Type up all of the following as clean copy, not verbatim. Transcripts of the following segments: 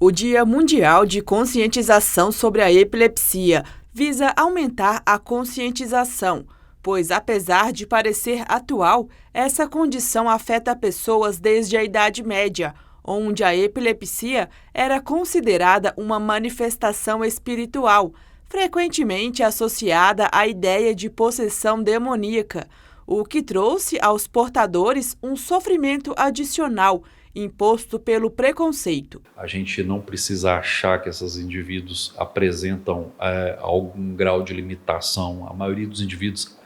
O Dia Mundial de Conscientização sobre a Epilepsia visa aumentar a conscientização, pois, apesar de parecer atual, essa condição afeta pessoas desde a Idade Média, onde a epilepsia era considerada uma manifestação espiritual, frequentemente associada à ideia de possessão demoníaca, o que trouxe aos portadores um sofrimento adicional imposto pelo preconceito. A gente não precisa achar que esses indivíduos apresentam algum grau de limitação. A maioria dos indivíduos,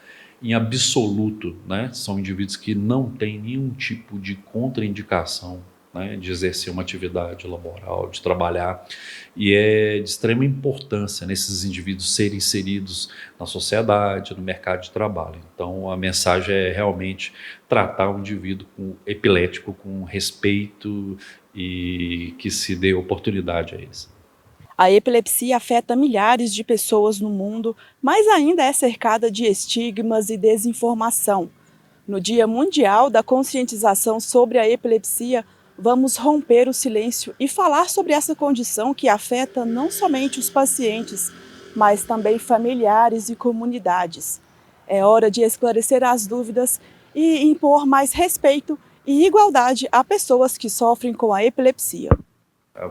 em absoluto, né, são indivíduos que não têm nenhum tipo de contraindicação, né, de exercer uma atividade laboral, de trabalhar, e é de extrema importância nesses indivíduos serem inseridos na sociedade, no mercado de trabalho. Então a mensagem é realmente tratar o indivíduo epilético com respeito e que se dê oportunidade a isso. A epilepsia afeta milhares de pessoas no mundo, mas ainda é cercada de estigmas e desinformação. No Dia Mundial da Conscientização sobre a Epilepsia, vamos romper o silêncio e falar sobre essa condição que afeta não somente os pacientes, mas também familiares e comunidades. É hora de esclarecer as dúvidas e impor mais respeito e igualdade a pessoas que sofrem com a epilepsia.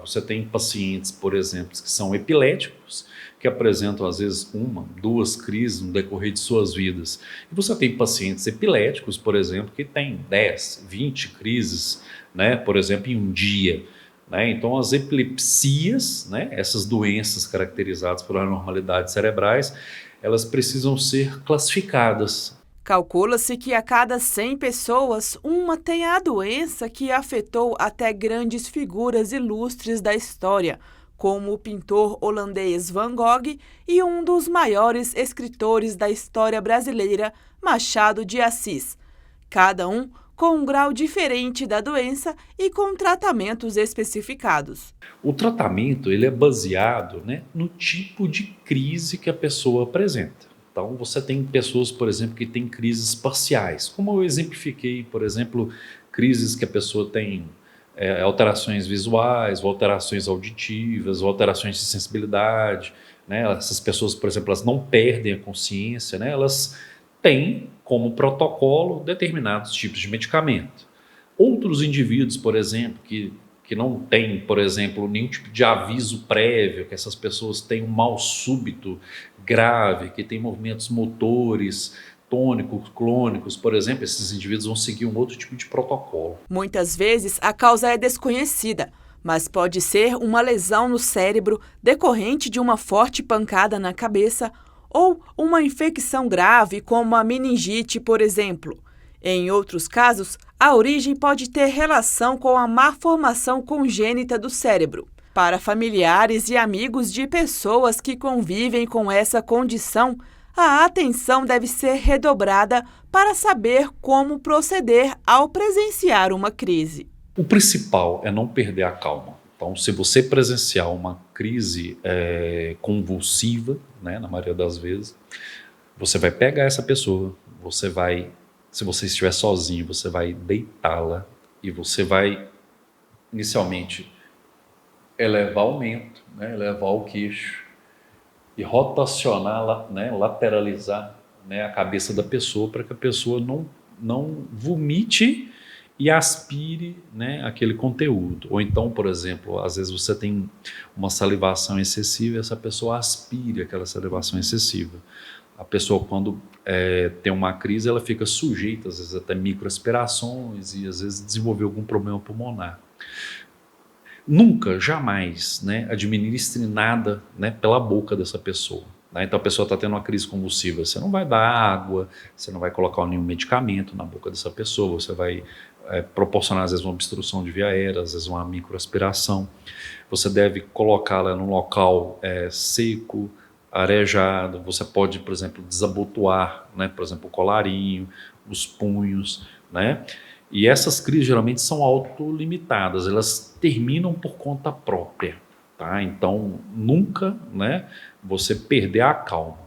Você tem pacientes, por exemplo, que são epiléticos, que apresentam às vezes uma, duas crises no decorrer de suas vidas. E você tem pacientes epiléticos, por exemplo, que têm 10, 20 crises, né, por exemplo, em um dia. Né? Então as epilepsias, né, essas doenças caracterizadas por anormalidades cerebrais, elas precisam ser classificadas. Calcula-se que a cada 100 pessoas, uma tem a doença que afetou até grandes figuras ilustres da história, como o pintor holandês Van Gogh e um dos maiores escritores da história brasileira, Machado de Assis. Cada um com um grau diferente da doença e com tratamentos especificados. O tratamento ele é baseado, né, no tipo de crise que a pessoa apresenta. Então, você tem pessoas, por exemplo, que têm crises parciais, como eu exemplifiquei, por exemplo, crises que a pessoa tem alterações visuais, ou alterações auditivas, ou alterações de sensibilidade. Né? Essas pessoas, por exemplo, elas não perdem a consciência, né? Elas têm como protocolo determinados tipos de medicamento. Outros indivíduos, por exemplo, que não têm, por exemplo, nenhum tipo de aviso prévio, que essas pessoas têm um mal súbito grave, que têm movimentos motores, tônicos, clônicos, por exemplo, esses indivíduos vão seguir um outro tipo de protocolo. Muitas vezes a causa é desconhecida, mas pode ser uma lesão no cérebro decorrente de uma forte pancada na cabeça ou uma infecção grave como a meningite, por exemplo. Em outros casos, a origem pode ter relação com a má formação congênita do cérebro. Para familiares e amigos de pessoas que convivem com essa condição, a atenção deve ser redobrada para saber como proceder ao presenciar uma crise. O principal é não perder a calma. Então, se você presenciar uma crise convulsiva, né, na maioria das vezes, você vai pegar essa pessoa, se você estiver sozinho, você vai deitá-la e você vai, inicialmente, elevar o mento, né, elevar o queixo e rotacionar, né, lateralizar, né, a cabeça da pessoa para que a pessoa não vomite e aspire, né, aquele conteúdo. Ou então, por exemplo, às vezes você tem uma salivação excessiva e essa pessoa aspire aquela salivação excessiva. A pessoa, quando tem uma crise, ela fica sujeita, às vezes, até microaspirações e, às vezes, desenvolver algum problema pulmonar. Nunca, jamais, né, administre nada, né, pela boca dessa pessoa. Né? Então, a pessoa está tendo uma crise convulsiva, você não vai dar água, você não vai colocar nenhum medicamento na boca dessa pessoa, você vai proporcionar, às vezes, uma obstrução de via aérea, às vezes, uma microaspiração. Você deve colocá-la num local seco, arejado. Você pode, por exemplo, desabotoar, né, por exemplo, o colarinho, os punhos, né? E essas crises geralmente são autolimitadas, elas terminam por conta própria, tá? Então, nunca, né, você perder a calma.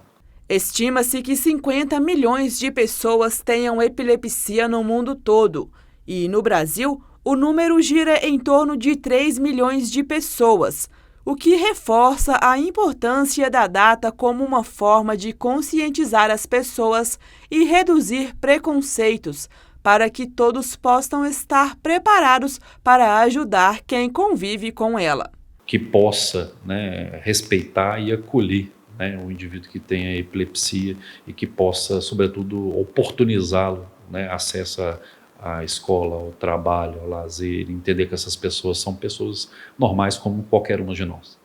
Estima-se que 50 milhões de pessoas tenham epilepsia no mundo todo. E no Brasil, o número gira em torno de 3 milhões de pessoas, o que reforça a importância da data como uma forma de conscientizar as pessoas e reduzir preconceitos, para que todos possam estar preparados para ajudar quem convive com ela. Que possa, né, respeitar e acolher, né, o indivíduo que tem a epilepsia e que possa, sobretudo, oportunizá-lo, né, acesso à escola, ao trabalho, ao lazer, entender que essas pessoas são pessoas normais como qualquer uma de nós.